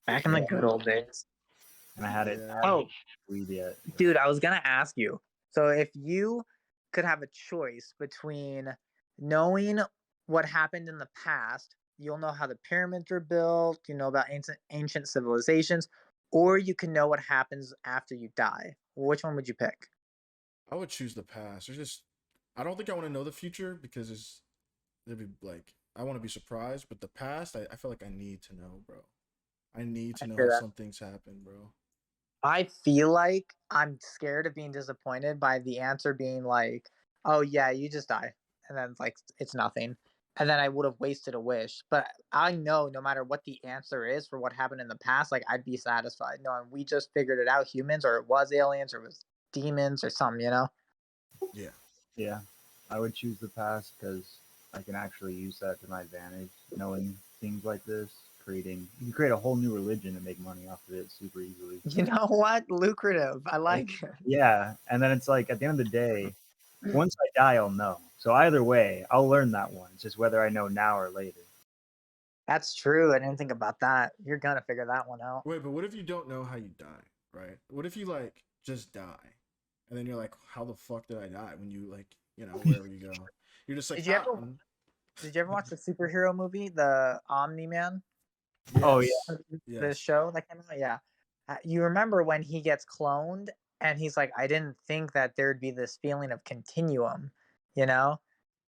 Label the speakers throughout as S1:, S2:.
S1: Back in the good old days.
S2: And I had it.
S3: Yeah.
S1: Oh,
S2: Weed yet.
S1: dude, I was gonna ask you. So if you could have a choice between knowing what happened in the past, you'll know how the pyramids were built, you know about ancient civilizations, or you can know what happens after you die. Which one would you pick?
S3: I would choose the past. I don't think I want to know the future because there'd be like, I want to be surprised, but the past, I feel like I need to know, bro. I need to know how some things happen, bro.
S1: I feel like I'm scared of being disappointed by the answer being like, oh yeah, you just die. And then like it's nothing. And then I would have wasted a wish. But I know no matter what the answer is for what happened in the past, like I'd be satisfied knowing we just figured it out, humans, or it was aliens, or it was demons or something, you know?
S3: Yeah.
S2: Yeah, I would choose the past because I can actually use that to my advantage, knowing things like this. You can create a whole new religion and make money off of it super easily.
S1: You know what? Lucrative. I like it.
S2: Yeah, and then it's like at the end of the day, once I die, I'll know. So either way, I'll learn that one. It's just whether I know now or later.
S1: That's true. I didn't think about that. You're gonna figure that one out.
S3: Wait, but what if you don't know how you die, right? What if you like just die, and then you're like, how the fuck did I die? When you like, you know, wherever you go, you're just like,
S1: Did you ever watch the superhero movie, the Omni Man?
S3: Yes.
S2: Oh, yeah.
S1: The show that came out? Yeah. You remember when he gets cloned and he's like, I didn't think that there'd be this feeling of continuum, you know?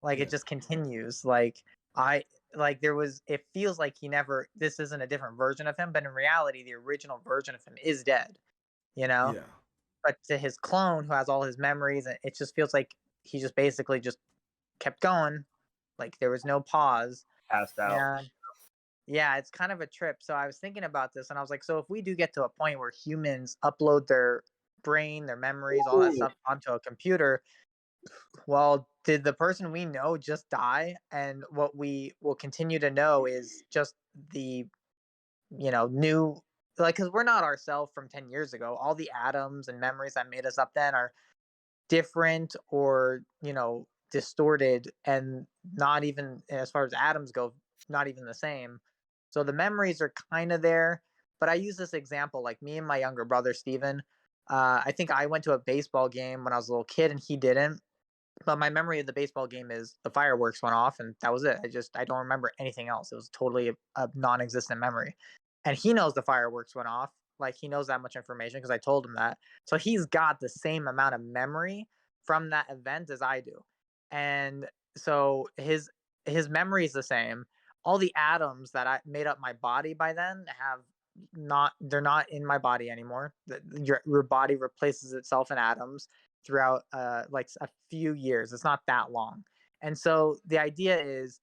S1: Like it just continues. It feels like this isn't a different version of him, but in reality, the original version of him is dead, you know?
S3: Yeah.
S1: But to his clone who has all his memories, it just feels like he just basically just kept going. Like there was no pause.
S2: Passed out.
S1: And yeah, it's kind of a trip. So I was thinking about this and I was like, so if we do get to a point where humans upload their brain, their memories, all that stuff onto a computer, well, did the person we know just die? And what we will continue to know is just the, new, like, because we're not ourselves from 10 years ago. All the atoms and memories that made us up then are different or, distorted and not even, as far as atoms go, not even the same. So the memories are kind of there, but I use this example like me and my younger brother Steven. I think I went to a baseball game when I was a little kid and he didn't. But my memory of the baseball game is the fireworks went off and that was it. I don't remember anything else. It was totally a non-existent memory. And he knows the fireworks went off. Like he knows that much information because I told him that. So he's got the same amount of memory from that event as I do. And so his memory is the same. All the atoms that I made up my body by then have not they're not in my body anymore. Your body replaces itself in atoms throughout like a few years. It's not that long. And so the idea is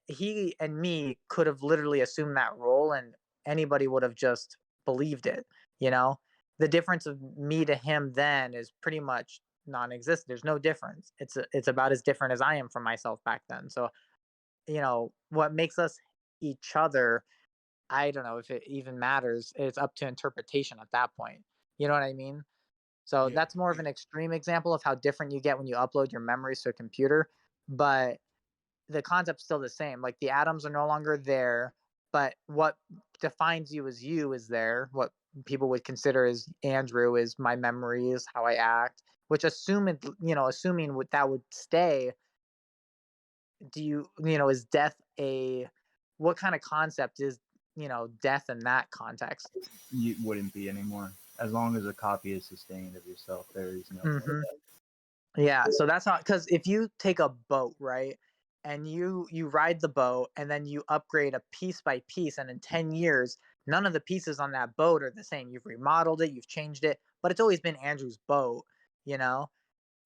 S1: he and me could have literally assumed that role and anybody would have just believed it, you know? The difference of me to him then is pretty much non-existent. There's no difference. It's about as different as I am from myself back then. So, what makes us each other, I don't know if it even matters. It's up to interpretation at that point. You know what I mean? So
S3: Yeah.
S1: that's more of an extreme example of how different you get when you upload your memories to a computer. But the concept's still the same. Like the atoms are no longer there, but what defines you as you is there. What people would consider as Andrew is my memories, how I act, which assuming that would stay, is death what kind of concept is, death in that context?
S2: You wouldn't be anymore. As long as a copy is sustained of yourself, there is no.
S1: Mm-hmm. Yeah, so that's not because if you take a boat, right, and you ride the boat and then you upgrade a piece by piece, and in 10 years, none of the pieces on that boat are the same. You've remodeled it, you've changed it, but it's always been Andrew's boat, you know?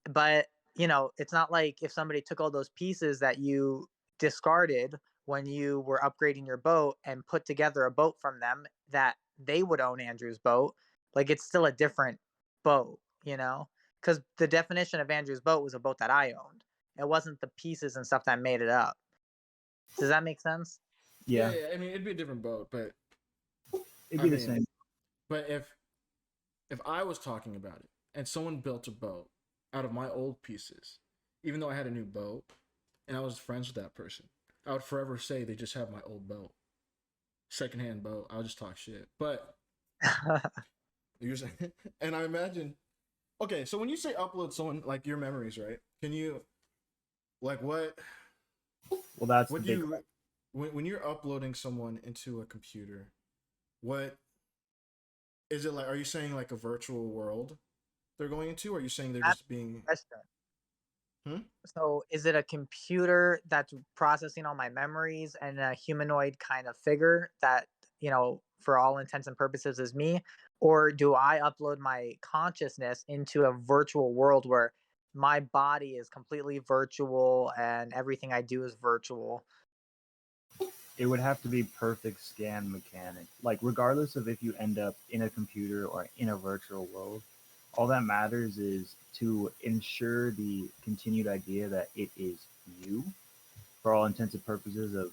S1: But, it's not like if somebody took all those pieces that you discarded when you were upgrading your boat and put together a boat from them that they would own Andrew's boat. Like it's still a different boat, because the definition of Andrew's boat was a boat that I owned. It wasn't the pieces and stuff that made it up. Does that make sense?
S2: Yeah.
S3: I mean, it'd be a different boat, but
S2: it'd be the same.
S3: But if I was talking about it and someone built a boat out of my old pieces, even though I had a new boat and I was friends with that person, I would forever say they just have my old boat. secondhand boat. I'll just talk shit. But you're saying, and I imagine. Okay, so when you say upload someone like your memories, right? Can you like what?
S2: Well, that's
S3: What
S2: the
S3: do
S2: big.
S3: you when you're uploading someone into a computer? What is it like? Are you saying like a virtual world they're going into? Or are you saying they're
S1: That's
S3: just being?
S1: the question.
S3: Hmm?
S1: So is it a computer that's processing all my memories and a humanoid kind of figure that, for all intents and purposes is me? Or do I upload my consciousness into a virtual world where my body is completely virtual and everything I do is virtual?
S2: It would have to be perfect scan mechanic. Like regardless of if you end up in a computer or in a virtual world, all that matters is to ensure the continued idea that it is you for all intents and purposes of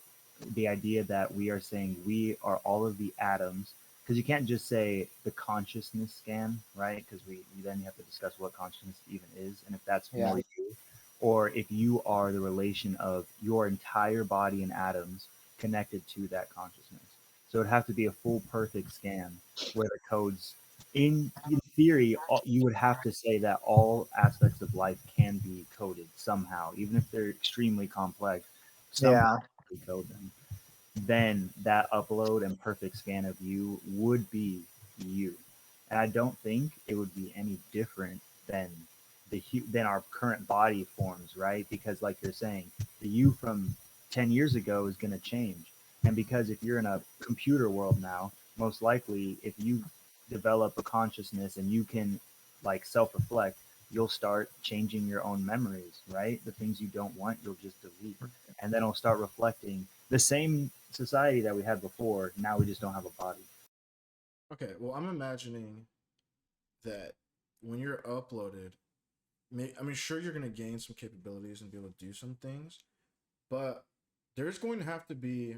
S2: the idea that we are saying we are all of the atoms because you can't just say the consciousness scan, right? Because we then have to discuss what consciousness even is and if that's
S1: Yeah.
S2: more you or if you are the relation of your entire body and atoms connected to that consciousness. So it'd have to be a full perfect scan where the codes in theory you would have to say that all aspects of life can be coded somehow even if they're extremely complex somehow
S1: Yeah.
S2: we code them then that upload and perfect scan of you would be you and I don't think it would be any different than than our current body forms, right? Because like you're saying, the you from 10 years ago is going to change. And because if you're in a computer world now, most likely if you develop a consciousness and you can like self-reflect, you'll start changing your own memories, right? The things you don't want, you'll just delete. And then it'll start reflecting the same society that we had before. Now we just don't have a body.
S3: Okay, well, I'm imagining that when you're uploaded, I mean, sure, you're gonna gain some capabilities and be able to do some things, but there's going to have to be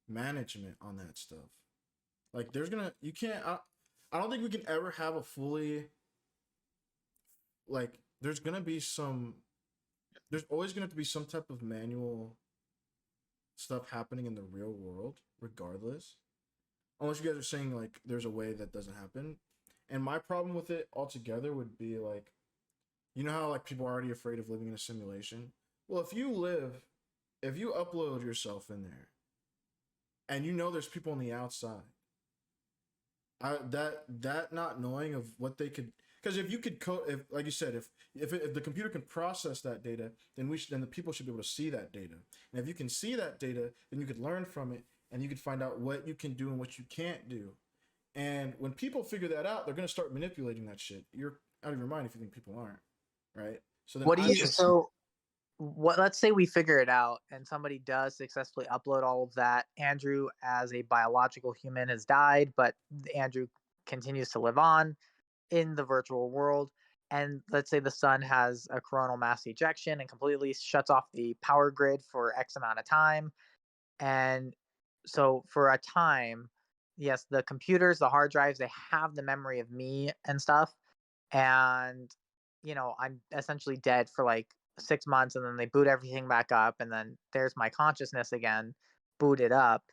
S3: management on that stuff. Like, you can't. I don't think we can ever have a fully like. There's gonna be some. There's always gonna have to be some type of manual stuff happening in the real world, regardless. Unless you guys are saying like there's a way that doesn't happen. And my problem with it altogether would be like, you know how like people are already afraid of living in a simulation? Well, if you upload yourself in there and you know there's people on the outside, that not knowing of what they could, because if you could code, if like you said, if the computer can process that data, then the people should be able to see that data. And if you can see that data, then you could learn from it and you could find out what you can do and what you can't do. And when people figure that out, they're gonna start manipulating that shit. You're out of your mind if you think people aren't, right? So then
S1: What do
S3: I
S1: you
S3: think
S1: so what let's say we figure it out and somebody does successfully upload all of that. Andrew as a biological human has died, but Andrew continues to live on in the virtual world. And let's say the sun has a coronal mass ejection and completely shuts off the power grid for X amount of time. And so for a time, yes, the computers, the hard drives, they have the memory of me and stuff. And, I'm essentially dead for like 6 months and then they boot everything back up. And then there's my consciousness again, booted up.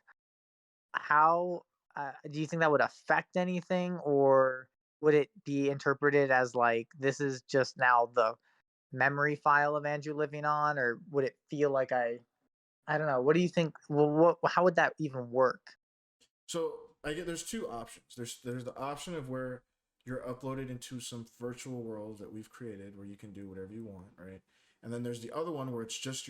S1: How do you think that would affect anything? Or would it be interpreted as like this is just now the memory file of Andrew living on? Or would it feel like I don't know. What do you think? Well, how would that even work?
S3: so. I get there's two options. There's the option of where you're uploaded into some virtual world that we've created where you can do whatever you want, right? And then there's the other one where it's just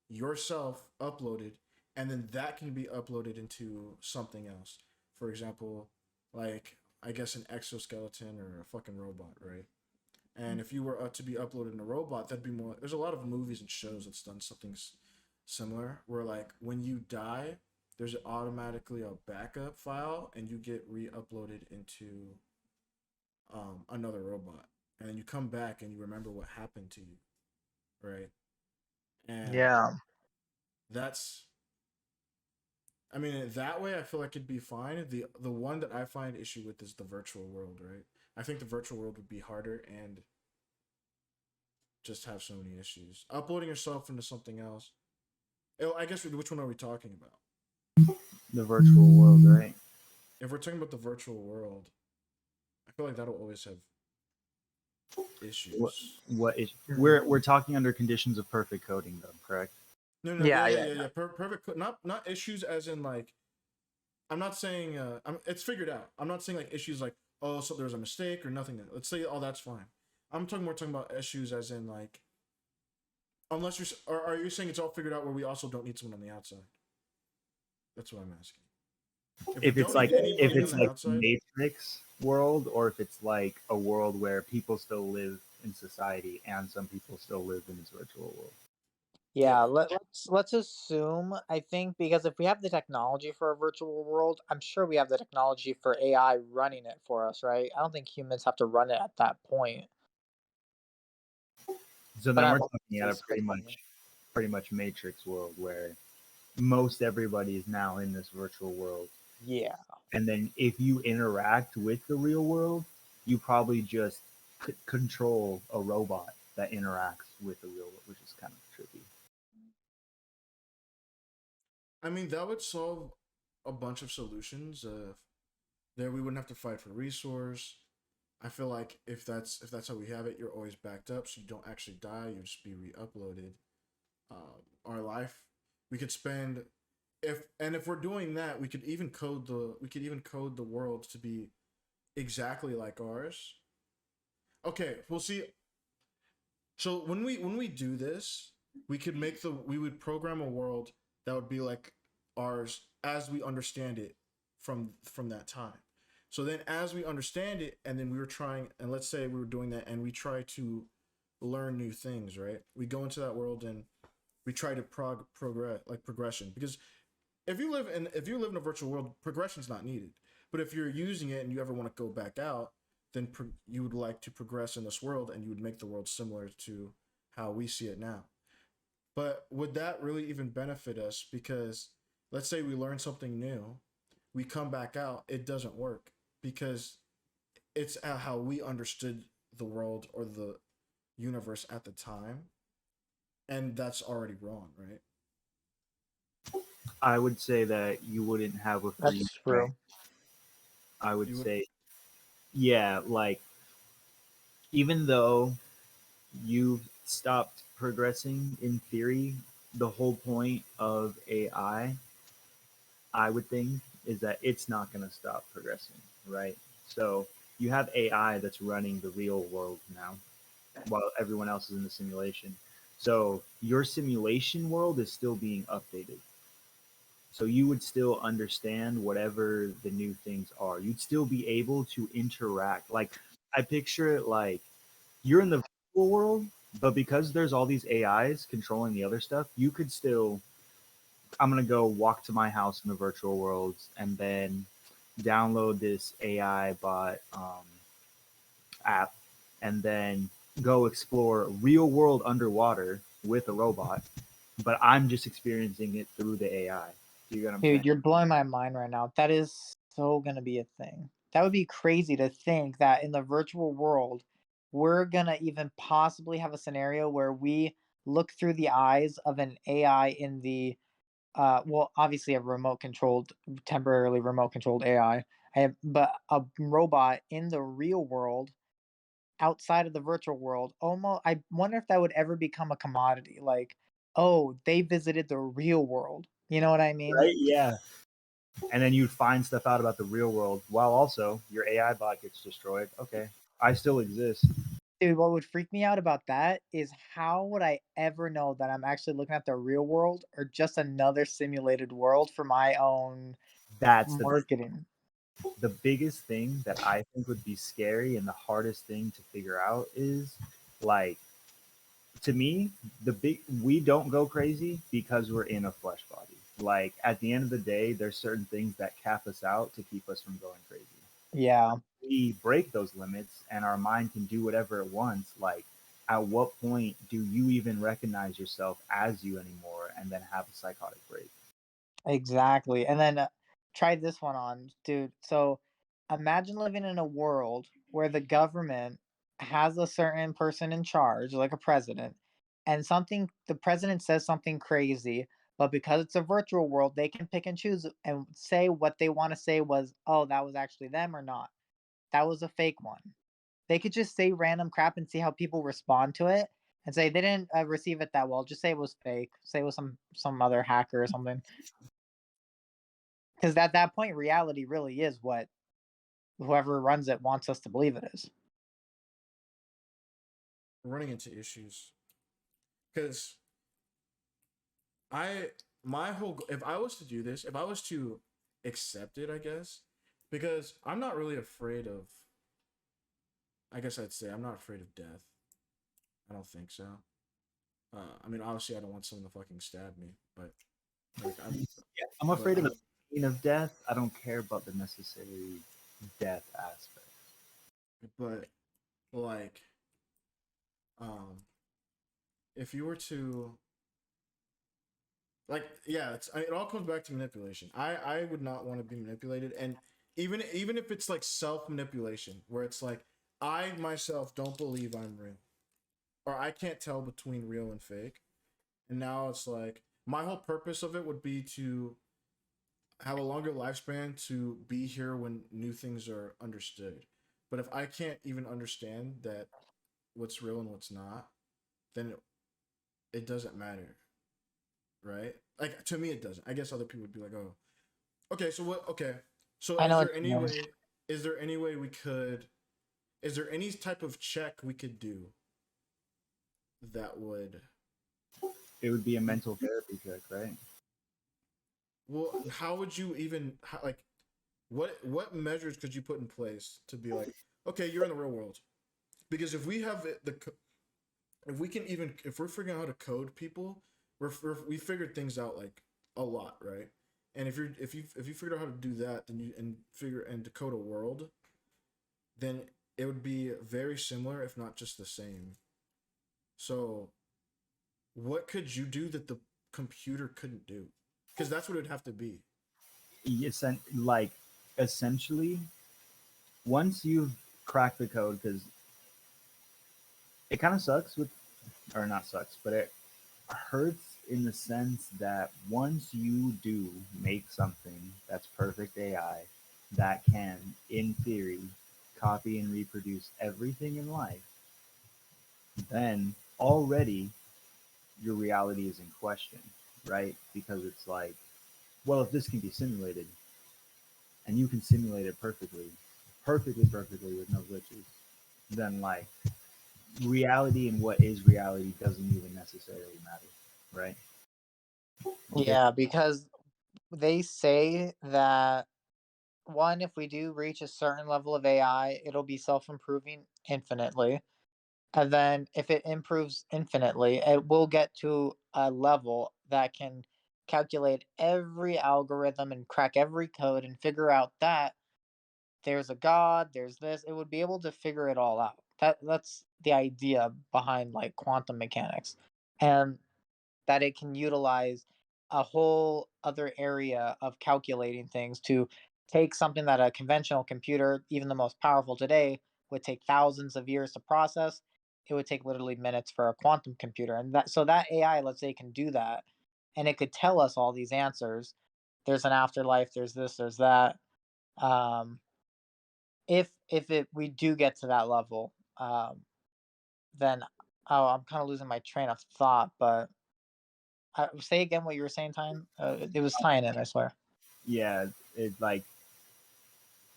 S3: yourself uploaded, and then that can be uploaded into something else. For example, like I guess an exoskeleton or a fucking robot, right? And if you were to be uploaded in a robot, that'd be more. There's a lot of movies and shows that's done something similar, where like when you die, there's automatically a backup file, and you get re-uploaded into another robot, and then you come back and you remember what happened to you, right? And
S1: Yeah.
S3: that's, I mean, that way I feel like it'd be fine. The one that I find issue with is the virtual world, right? I think the virtual world would be harder and just have so many issues. Uploading yourself into something else. I guess which one are we talking about?
S2: The virtual world, right?
S3: If we're talking about the virtual world, I feel like that'll always have
S2: What
S3: issues.
S2: what is
S1: Mhm.
S2: we're talking under conditions of perfect coding though, correct?
S3: No,
S1: Yeah, yeah,
S3: yeah. Perfect. Not issues as in like. I'm not saying it's figured out. I'm not saying like issues like oh, so there was a mistake or nothing. Let's say oh, that's fine. I'm talking about issues as in like unless you're or are you saying it's all figured out where we also don't need someone on the outside? That's what I'm asking. If we
S2: If it's
S3: don't need
S2: like if
S3: anybody on
S2: it's
S3: the
S2: like
S3: outside,
S2: Matrix world, or if it's like a world where people still live in society and some people still live in this virtual world.
S1: yeah. Let's assume. I think because if we have the technology for a virtual world, I'm sure we have the technology for AI running it for us, right? I don't think humans have to run it at that point.
S2: So
S1: But
S2: then
S1: I'm
S2: we're talking at a
S1: just spitballing.
S2: pretty much Matrix world where most everybody is now in this virtual world.
S1: Yeah,
S2: And then if you interact with the real world, you probably just control a robot that interacts with the real world, which is kind of trippy.
S3: I mean that would solve a bunch of solutions. There we wouldn't have to fight for resource. I feel like if that's how we have it, you're always backed up, so you don't actually die. You just be re-uploaded. Our life, we could spend if we're doing that, we could even code the world to be exactly like ours. Okay, we'll see. So when we do this, we would program a world that would be like ours as we understand it from that time. So then as we understand it and then we were trying and let's say we were doing that and we try to learn new things, right? We go into that world and we try to progress like progression because if you live in a virtual world, progression's not needed. But if you're using it and you ever want to go back out, then you would like to progress in this world and you would make the world similar to how we see it now. But would that really even benefit us? Because let's say we learn something new, we come back out, it doesn't work because it's how we understood the world or the universe at the time, and that's already wrong, right?
S2: I would say that you wouldn't have a free
S1: that's
S2: reign.
S1: true.
S2: I would
S3: You would.
S2: say, yeah, like even though you've stopped progressing in theory, the whole point of I would think, is that it's not going to stop progressing, right? So you have AI that's running the real world now while everyone else is in the simulation. So your simulation world is still being updated. So you would still understand whatever the new things are. You'd still be able to interact. Like I picture it like you're in the virtual world, but because there's all these AIs controlling the other stuff, you could still I'm gonna go walk to my house in the virtual worlds and then download this AI bot app and then go explore real world underwater with a robot, but I'm just experiencing it through the AI. Do you get what I'm saying?
S1: Dude, you're blowing my mind right now. That is so gonna be a thing. That would be crazy to think that in the virtual world, we're gonna even possibly have a scenario where we look through the eyes of an AI in the well, obviously a remote controlled, temporarily remote controlled AI. But a robot in the real world, outside of the virtual world, almost. I wonder if that would ever become a commodity. Like, oh, they visited the real world. You know what I mean?
S2: Right? Yeah. And then you'd find stuff out about the real world while also your AI bot gets destroyed. Okay, I still exist.
S1: Dude, what would freak me out about that is how would I ever know that I'm actually looking at the real world or just another simulated world for my own
S2: That's
S1: marketing?
S2: the biggest thing that I think would be scary and the hardest thing to figure out is like to me the big we don't go crazy because we're in a flesh body. Like at the end of the day, there's certain things that cap us out to keep us from going crazy.
S1: Yeah,
S2: We break those limits and our mind can do whatever it wants. Like at what point do you even recognize yourself as you anymore and then have a psychotic break?
S1: exactly. And then try this one on, dude. So imagine living in a world where the government has a certain person in charge, like a president, and the president says something crazy, But because it's a virtual world, they can pick and choose and say what they want to say was, oh, that was actually them or not. That was a fake one. They could just say random crap and see how people respond to it and say they didn't receive it that well. Just say it was fake. Say it was some other hacker or something. Because at that point, reality really is what whoever runs it wants us to believe it is.
S3: We're running into issues because I my whole if I was to do this, if I was to accept it, I guess, because I'm not really afraid of. I guess I'd say I'm not afraid of death. I don't think so. I mean, obviously, I don't want someone to fucking stab me, but like,
S2: I'm afraid of the pain of death. I don't care about the necessary death aspect.
S3: But like, um, if you were to like, yeah, it all comes back to manipulation. I would not want to be manipulated, and even if it's like self manipulation, where it's like I myself don't believe I'm real, or I can't tell between real and fake, and now it's like my whole purpose of it would be to have a longer lifespan to be here when new things are understood. But if I can't even understand that what's real and what's not, then it doesn't matter, right? Like to me, it doesn't. I guess other people would be like, "Oh, okay, so what? Okay, so
S1: I
S3: is
S1: know
S3: there
S1: what
S3: any
S1: you mean.
S3: way? Is there any way we could? Is there any type of check we could do that would?
S2: It would be a mental therapy check, right?
S3: Well, how would you even like? What measures could you put in place to be like, okay, you're in the real world? Because if we have if we can even if we're figuring out how to code people, we figured things out like a lot, right? And if you figured out how to do that, then you and figure and decode a world, then it would be very similar, if not just the same. So, what could you do that the computer couldn't do? Because that's what it'd have to be.
S2: Yes, and like essentially, once you've cracked the code, because it kind of sucks with, or not sucks, but it hurts in the sense that once you do make something that's perfect AI that can, in theory, copy and reproduce everything in life, then already your reality is in question, right? Because it's like, well, if this can be simulated and you can simulate it perfectly, perfectly with no glitches, then like reality and what is reality doesn't even necessarily matter, right?
S1: Yeah, because they say that one, if we do reach a certain level of AI, it'll be self improving infinitely. And then if it improves infinitely, it will get to a level that can calculate every algorithm and crack every code and figure out that there's a god, there's this. It would be able to figure it all out. That's the idea behind like quantum mechanics. And that it can utilize a whole other area of calculating things to take something that a conventional computer, even the most powerful today, would take thousands of years to process. It would take literally minutes for a quantum computer. And that so that AI, let's say, can do that and it could tell us all these answers. There's an afterlife, there's this, there's that. Um, if it we do get to that level, then oh, I'm kind of losing my train of thought, but say again what you were saying, time. It was tying in, I swear.
S2: Yeah, it's like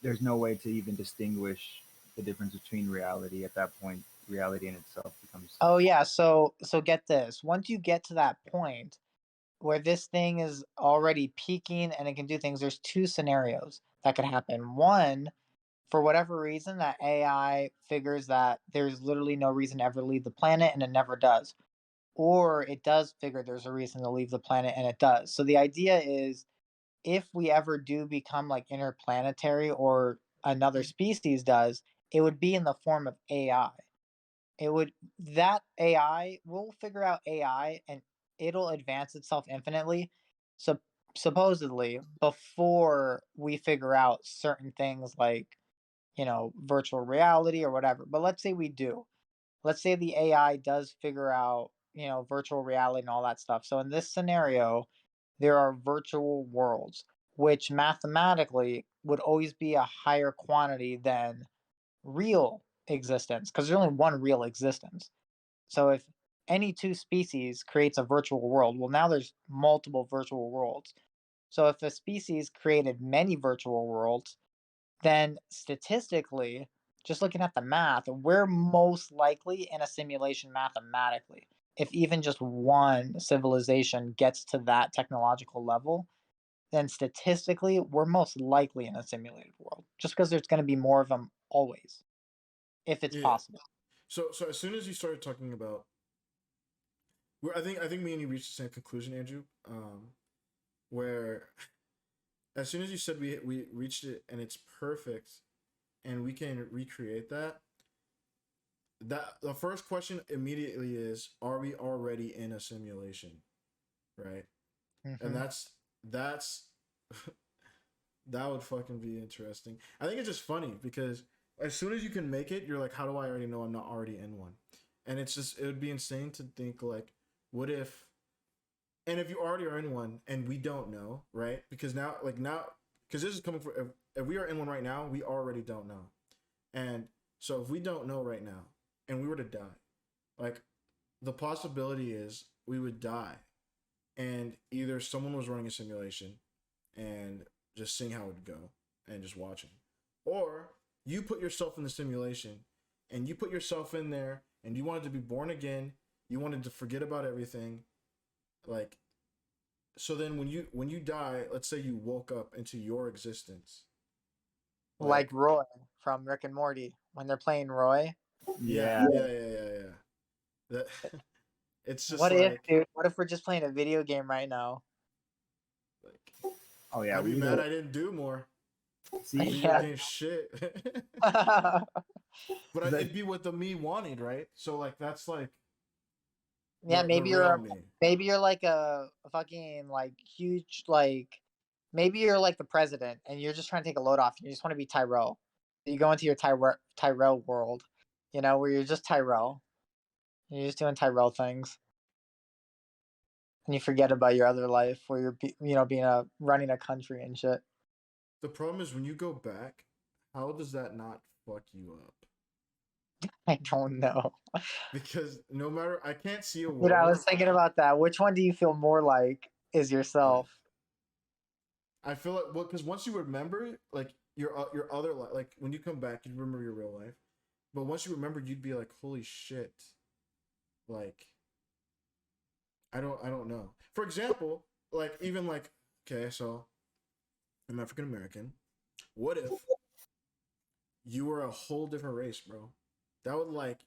S2: there's no way to even distinguish the difference between reality at that point. Reality in itself becomes.
S1: Oh yeah, so get this. Once you get to that point where this thing is already peaking and it can do things, there's two scenarios that could happen. One, for whatever reason, that AI figures that there's literally no reason to ever leave the planet and it never does. Or it does figure there's a reason to leave the planet and it does. So the idea is if we ever do become like interplanetary or another species does, it would be in the form of AI. It would that AI will figure out AI and it'll advance itself infinitely. So supposedly before we figure out certain things like, virtual reality or whatever. But let's say we do. Let's say the AI does figure out, virtual reality and all that stuff. So in this scenario, there are virtual worlds, which mathematically would always be a higher quantity than real existence, because there's only one real existence. So if any two species creates a virtual world, well, now there's multiple virtual worlds. So if a species created many virtual worlds, then statistically, just looking at the math, we're most likely in a simulation mathematically. If even just one civilization gets to that technological level, then statistically, we're most likely in a simulated world, just because there's going to be more of them always, if it's
S3: Yeah.
S1: possible.
S3: So as soon as you started talking about, I think me and you reached the same conclusion, Andrew. Where as soon as you said we reached it and it's perfect, and we can recreate that. That the first question immediately is, are we already in a simulation, right? And
S1: Mm-hmm.
S3: that's that would fucking be interesting. I think it's just funny because as soon as you can make it, you're like, how do I already know I'm not already in one? And it would be insane to think like, what if, and if you already are in one and we don't know, right? Because because this is coming from, if we are in one right now, we already don't know. And so if we don't know right now and we were to die, like the possibility is we would die and either someone was running a simulation and just seeing how it would go and just watching, or you put yourself in the simulation and you put yourself in there and you wanted to be born again, you wanted to forget about everything, like, so then when you die, let's say you woke up into your existence,
S1: Like
S3: like,
S1: Roy from Rick and Morty when they're playing Roy.
S3: yeah,
S2: Yeah.
S3: yeah. That it's just
S1: What if,
S3: like,
S1: dude? What if we're just playing a video game right now?
S3: like
S2: Oh yeah.
S3: I'd be
S2: We
S3: mad
S2: would
S3: I didn't do more
S2: see.
S3: video
S1: Yeah.
S3: game shit. But
S2: The,
S3: it'd be what the me wanted, right? So like that's like
S1: Yeah,
S3: the real me.
S1: maybe you're like a fucking like huge like maybe you're like the president and you're just trying to take a load off and you just want to be Tyrell. You go into your Tyrell world, where you're just Tyrell. You're just doing Tyrell things and you forget about your other life where you're being running a country and shit.
S3: The problem is when you go back, how does that not fuck you up?
S1: I don't know.
S3: Because no matter, I can't see a
S1: Dude, I
S3: world.
S1: was thinking about that. Which one do you feel more like is
S3: Yeah,
S1: yourself?
S3: I feel like, well, because once you remember, like your other life, like when you come back, you remember your real life. But once you remember, you'd be like, holy shit, like I don't know. For example, like even like, okay, so I'm African American. What if you were a whole different race, bro? That would like,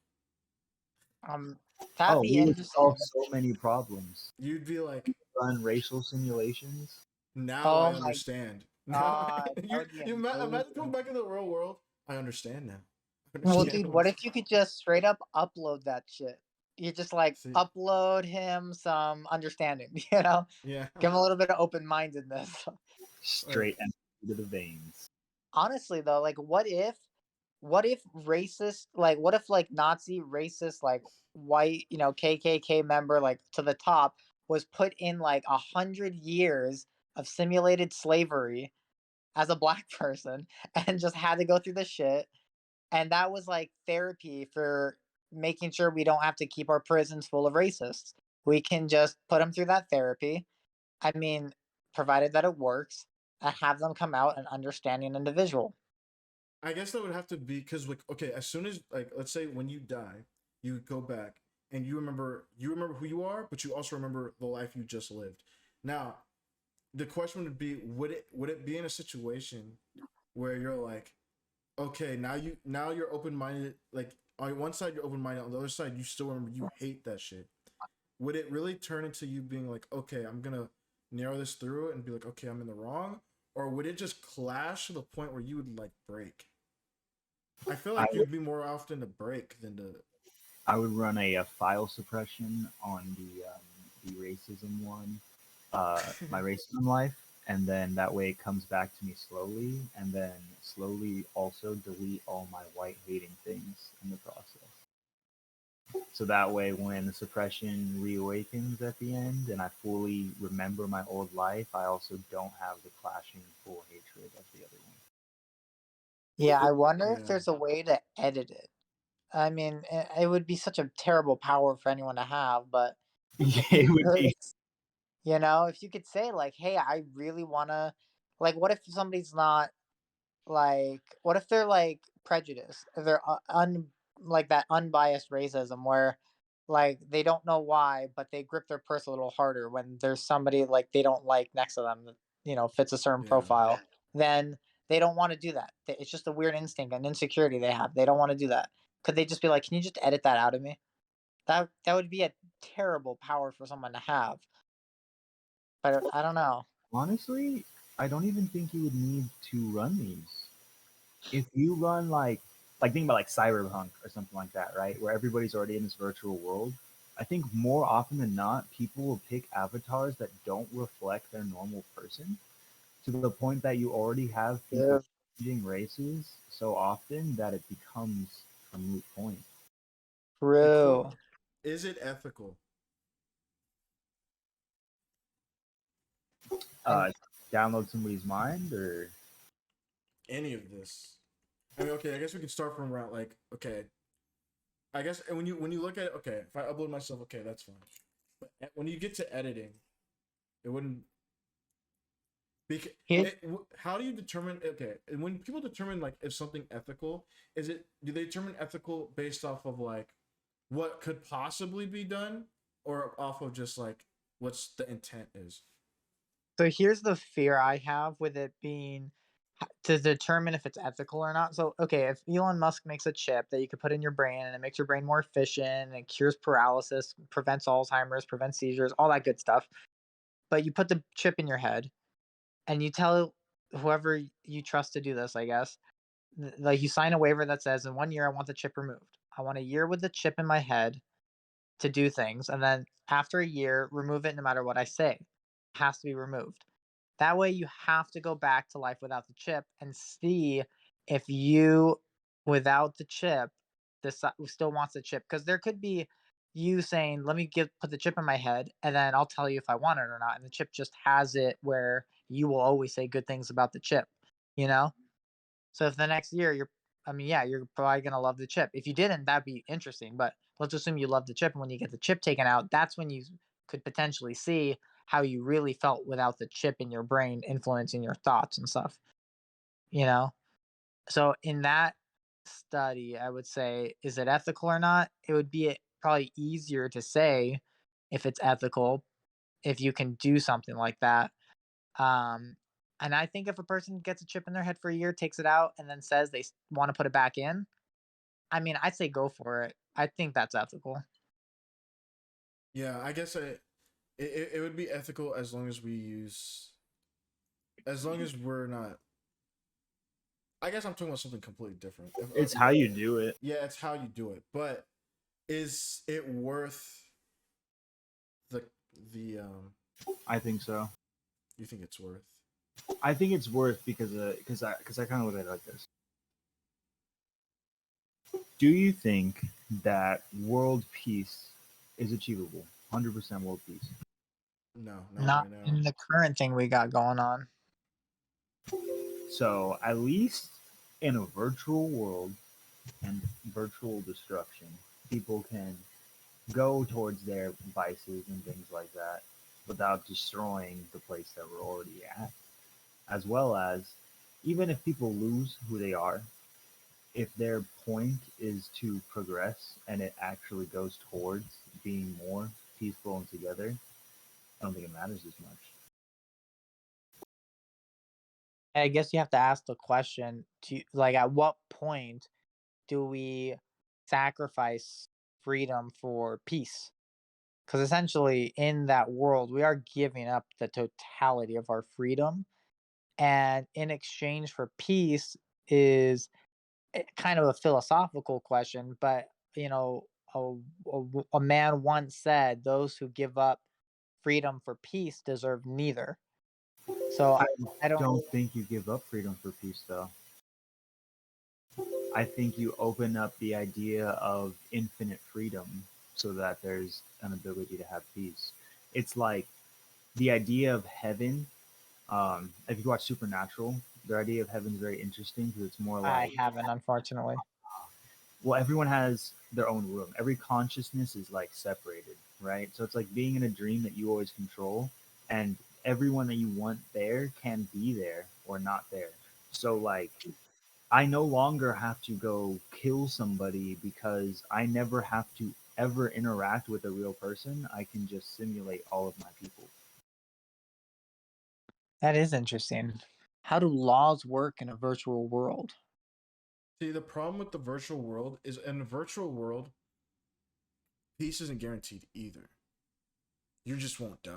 S1: Um, that'd
S2: oh,
S1: be
S2: we would
S1: interesting.
S2: solve so many problems.
S3: you'd be like,
S2: Run racial simulations.
S3: now I
S1: Oh my
S3: understand. Now
S1: god, that would be
S3: imagine coming
S1: amazing.
S3: back in the real world. I understand now. I
S1: Well,
S3: understand
S1: dude, what
S3: what's
S1: if you could just straight up upload that shit? You just like
S3: see.
S1: upload him some understanding, you know?
S3: Yeah.
S1: Give him a little bit of open mindedness.
S3: Like,
S2: Straight into the veins.
S1: Honestly though, like what if racist like what if like Nazi racist like white, KKK member like to the top was put in like 100 years of simulated slavery as a black person and just had to go through the shit, and that was like therapy for making sure we don't have to keep our prisons full of racists. We can just put them through that therapy. I mean, provided that it works, and have them come out an understanding individual.
S3: I guess that would have to be because like, okay, as soon as like, let's say when you die, you go back and you remember who you are, but you also remember the life you just lived. Now, the question would be, would it be in a situation where you're like, okay, now you're open minded. Like on one side you're open minded, on the other side you still remember you hate that shit. Would it really turn into you being like, okay, I'm gonna narrow this through and be like, okay, I'm in the wrong, or would it just clash to the point where you would like break? I feel
S2: I
S3: like
S2: would,
S3: you'd be more often to break than to.
S2: I would run a file suppression on the racism one, my racism life, and then that way it comes back to me slowly, and then slowly also delete all my white hating things in the process. So that way, when the suppression reawakens at the end and I fully remember my old life, I also don't have the clashing full hatred of the other one.
S1: Yeah, I wonder if
S3: Yeah.
S1: there's a way to edit it. I mean, it would be such a terrible power for anyone to have, but if
S2: Yeah,
S1: you
S2: it would
S1: could,
S2: be.
S1: if you could say like, "Hey, I really wanna," like, what if somebody's not like, what if they're like prejudiced? If they're like that unbiased racism where like they don't know why, but they grip their purse a little harder when there's somebody like they don't like next to them that fits a certain
S3: Yeah.
S1: profile. Then they don't want to do that. It's just a weird instinct and insecurity they have. They don't want to do that. Could they just be like, "Can you just edit that out of me?" That would be a terrible power for someone to have. But I don't know.
S2: Honestly, I don't even think you would need to run these. If you run like think about like Cyberpunk or something like that, right? Where everybody's already in this virtual world. I think more often than not, people will pick avatars that don't reflect their normal person to the point that you already have people
S1: Yeah.
S2: changing races so often that it becomes a moot point.
S3: The
S1: True.
S3: is it ethical?
S2: Uh, Download somebody's mind or
S3: Any of this? I mean, okay. I guess we can start from around like, okay. I guess and when you look at it, okay, if I upload myself, okay, that's fine. But when you get to editing, it wouldn't.
S1: Here-
S3: How do you determine? Okay, and when people determine like if something ethical, do they determine ethical based off of like what could possibly be done, or off of just like what's the intent is?
S1: So here's the fear I have with it being to determine if it's ethical or not. So, okay, if Elon Musk makes a chip that you could put in your brain and it makes your brain more efficient and cures paralysis, prevents Alzheimer's, prevents seizures, all that good stuff, but you put the chip in your head and you tell whoever you trust to do this, I guess, like you sign a waiver that says in 1 year, I want the chip removed. I want a year with the chip in my head to do things. And then after a year, remove it no matter what I say. It has to be removed. That way, you have to go back to life without the chip and see if you, without the chip, still wants the chip. Because there could be you saying, "Let me put the chip in my head, and then I'll tell you if I want it or not." And the chip just has it where you will always say good things about the chip. You know. So if the next year you're probably gonna love the chip. If you didn't, that'd be interesting. But let's assume you love the chip, and when you get the chip taken out, that's when you could potentially see how you really felt without the chip in your brain influencing your thoughts and stuff. You know. So in that study, I would say, is it ethical or not? It would be probably easier to say if it's ethical if you can do something like that. Um, and I think if a person gets a chip in their head for a year, takes it out, and then says they want to put it back in, I mean, I'd say go for it. I think that's ethical.
S3: Yeah, I guess it would be ethical as long as as long as we're not. I guess I'm talking about something completely different.
S2: it's how you do it.
S3: Yeah, it's how you do it. But is it worth the the
S2: I think so.
S3: you think it's worth?
S2: I think it's worth because I kind of look at it like this. Do you think that world peace is achievable? 100% world peace.
S3: No,
S1: Not
S3: not right
S1: in
S3: now.
S1: the current thing we got going on.
S2: So at least in a virtual world and virtual destruction, people can go towards their vices and things like that without destroying the place that we're already at. As well as, even if people lose who they are, if their point is to progress and it actually goes towards being more peaceful and together, I don't think it matters as much.
S1: I guess you have to ask the question to like, at what point do we sacrifice freedom for peace? Because essentially, in that world, we are giving up the totality of our freedom, and in exchange for peace is kind of a philosophical question, but a, a man once said, "Those who give up freedom for peace deserve neither." So
S2: I
S1: I don't.
S2: don't think you give up freedom for peace, though. I think you open up the idea of infinite freedom so that there's an ability to have peace. It's like the idea of heaven. If you watch Supernatural, the idea of heaven is very interesting because it's more
S1: I
S2: like,
S1: haven't, unfortunately.
S2: well, everyone has their own room. Every consciousness is like separated, right? So it's like being in a dream that you always control, and everyone that you want there can be there or not there. So like I no longer have to go kill somebody because I never have to ever interact with a real person. I can just simulate all of my people.
S1: That is interesting. How do laws work in a virtual world?
S3: See, the problem with the virtual world is in the virtual world, peace isn't guaranteed either. You just won't die,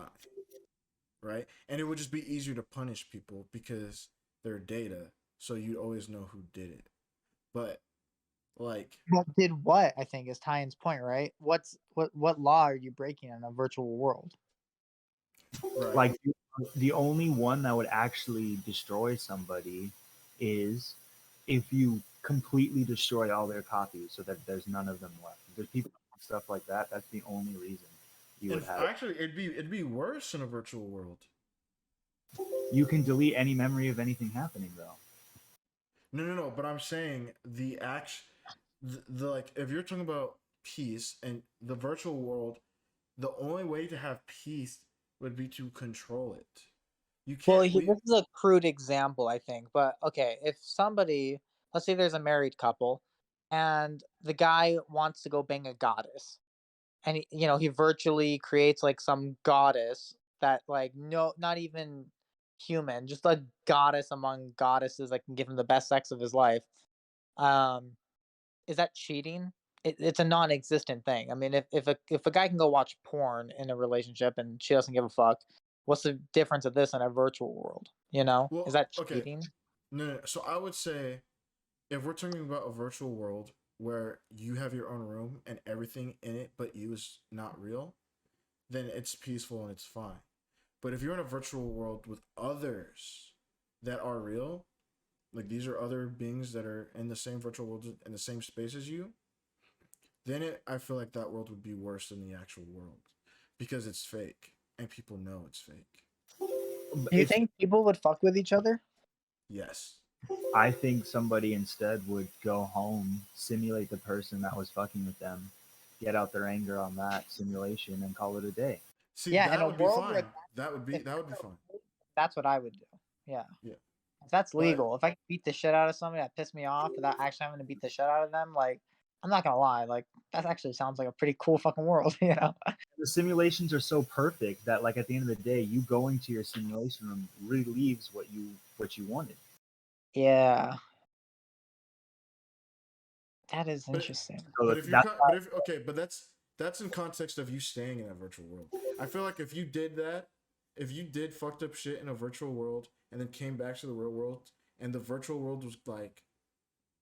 S3: right? And it would just be easier to punish people because they're data, so you always know who did it. But like,
S1: What did what? I think is Tyan's point, right? What law are you breaking in a virtual world?
S3: right?
S2: Like the only one that would actually destroy somebody is if you completely destroy all their copies so that there's none of them left. If there's people stuff like that. That's the only reason you
S3: And
S2: would have.
S3: actually, it'd be worse in a virtual world.
S2: You can delete any memory of anything happening though.
S3: No. But I'm saying the act, the like, if you're talking about peace and the virtual world, the only way to have peace would be to control it. You
S1: Well,
S3: can't. We
S1: this is a crude example, I think, but okay, if somebody, let's say there's a married couple, and the guy wants to go bang a goddess, and he virtually creates like some goddess that like no, not even human, just a goddess among goddesses that can give him the best sex of his life. Um, is that cheating? It's a non-existent thing. I mean, if a guy can go watch porn in a relationship and she doesn't give a fuck, what's the difference of this in a virtual world? Is
S3: well,
S1: that
S3: okay.
S1: cheating?
S3: No. So I would say if we're talking about a virtual world where you have your own room and everything in it but you is not real, then it's peaceful and it's fine. But if you're in a virtual world with others that are real, like these are other beings that are in the same virtual world in the same space as you, then I feel like that world would be worse than the actual world because it's fake and people know it's fake.
S1: Do you
S2: It's
S1: think people would fuck with each other?
S3: Yes.
S2: I think somebody instead would go home, simulate the person that was fucking with them, get out their anger on that simulation, and call it a day.
S3: See,
S1: Yeah, in
S3: that
S1: a
S3: would be
S1: world where
S3: fine. That would be
S1: if
S3: that would be fine.
S1: that's what I would do. Yeah.
S3: Yeah.
S1: If that's
S3: But
S1: legal, if I can beat the shit out of somebody that pissed me off without actually having to beat the shit out of them, like I'm not gonna lie, like that actually sounds like a pretty cool fucking world.
S2: The simulations are so perfect that, like, at the end of the day, you going to your simulation room relieves what you wanted.
S1: Yeah, that is
S3: but
S1: interesting.
S2: So
S3: but if you
S2: that's
S3: but if okay, but that's in context of you staying in that virtual world. I feel like if you did that, if you did fucked up shit in a virtual world and then came back to the real world and the virtual world was like,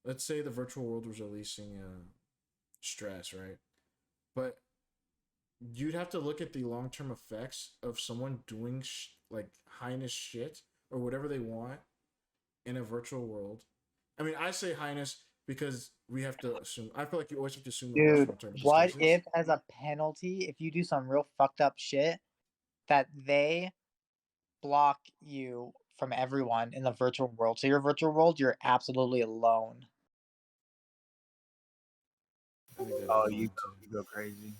S3: let's say the virtual world was releasing stress, right? But you'd have to look at the long term effects of someone doing like highness shit or whatever they want in a virtual world. I mean, I say highness because we have to assume. I feel like you always have to assume the worst
S1: Dude,
S3: from terms of
S1: what
S3: cases.
S1: if as a penalty, if you do some real fucked up shit, that they block you from everyone in the virtual world? So your virtual world, you're absolutely alone.
S3: I think that'd be
S2: oh, you
S3: fine
S2: go,
S3: too.
S2: you go crazy.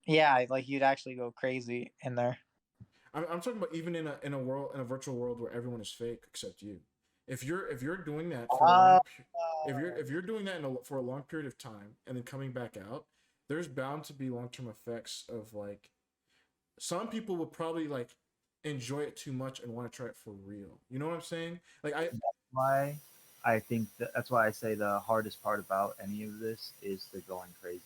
S1: Yeah, like you'd actually go crazy in there.
S3: I'm talking about even in a world in a virtual world where everyone is fake except you. If you're doing that for a
S1: Uh,
S3: if you're doing that for a long period of time and then coming back out, there's bound to be long term effects of like some people would probably like enjoy it too much and want to try it for real. You know what I'm saying? Like I
S2: Why I think that's why I say the hardest part about any of this is the going crazy.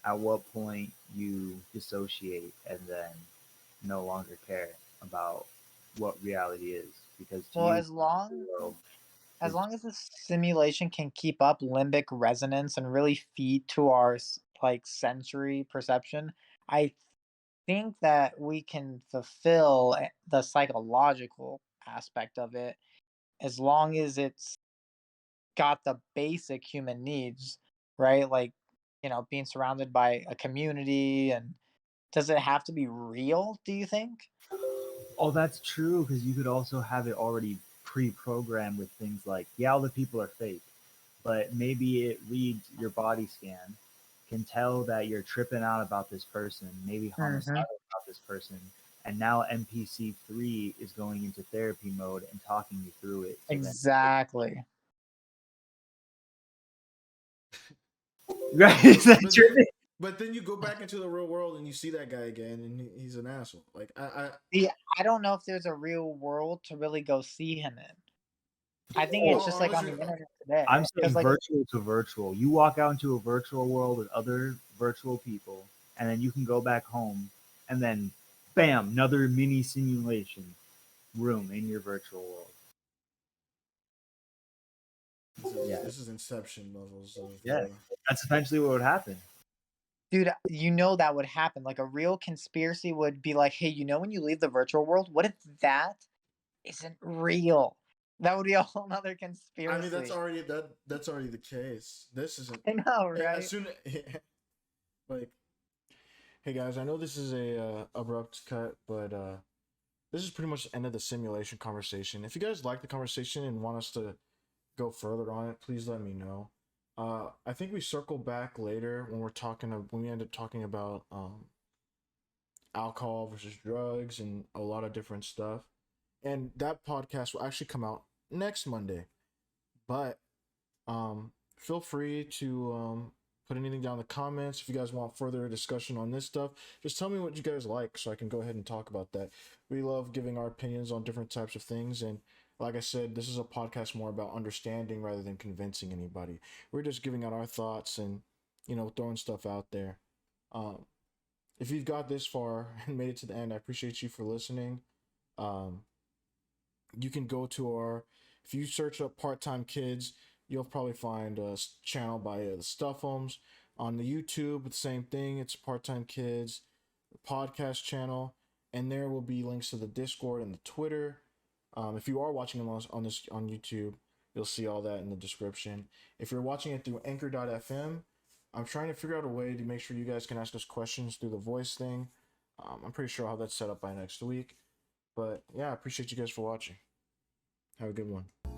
S2: At what point you dissociate and then no longer care about what reality is, because to
S1: well,
S2: you
S1: as
S2: the
S1: long
S2: world
S1: as
S2: is
S1: long as the simulation can keep up limbic resonance and really feed to our like sensory perception, I think that we can fulfill the psychological aspect of it as long as it's got the basic human needs, right? Like, being surrounded by a community, and does it have to be real, do you think?
S2: Oh, that's true, because you could also have it already pre-programmed with things like, yeah, all the people are fake, but maybe it reads your body scan, can tell that you're tripping out about this person, maybe
S1: Mhm.
S2: homicidal about this person, and now NPC3 is going into therapy mode and talking you through it. So then,
S1: Exactly.
S2: right? Is that
S3: But
S2: true?
S3: then you go back into the real world and you see that guy again, and he's an asshole. Like
S1: See, I don't know if there's a real world to really go see him in. I think it's
S2: Oh,
S1: just like
S3: unless
S1: on the
S3: you
S1: internet today.
S2: I'm
S1: Because,
S2: saying
S1: like,
S2: virtual to virtual. You walk out into a virtual world with other virtual people, and then you can go back home, and then, bam, another mini simulation room in your virtual world. Yeah,
S3: this is Inception levels of.
S2: yeah, that's essentially what would happen.
S1: dude, that would happen. Like, a real conspiracy would be like, hey, when you leave the virtual world, what if that isn't real? That would be a whole nother
S3: I mean,
S1: conspiracy.
S3: that's already the case. This isn't.
S1: I know,
S3: As
S1: right?
S3: soon like, hey guys, I know this is a abrupt cut, but this is pretty much the end of the simulation conversation. If you guys like the conversation and want us to go further on it, please let me know. I think we circle back later when when we end up talking about alcohol versus drugs and a lot of different stuff. And that podcast will actually come out next Monday. But feel free to put anything down in the comments if you guys want further discussion on this stuff. Just tell me what you guys like so I can go ahead and talk about that. We love giving our opinions on different types of things, and like I said, this is a podcast more about understanding rather than convincing anybody. We're just giving out our thoughts and throwing stuff out there. Um, if you've got this far and made it to the end, I appreciate you for listening. Um, you can go to if you search up Part-Time Kidz, you'll probably find a channel by the Stuffums. On the YouTube, the same thing. It's Part-Time Kidz, the podcast channel, and there will be links to the Discord and the Twitter. If you are watching on YouTube, you'll see all that in the description. If you're watching it through Anchor.fm, I'm trying to figure out a way to make sure you guys can ask us questions through the voice thing. I'm pretty sure I'll have that set up by next week. But yeah, I appreciate you guys for watching. Have a good one.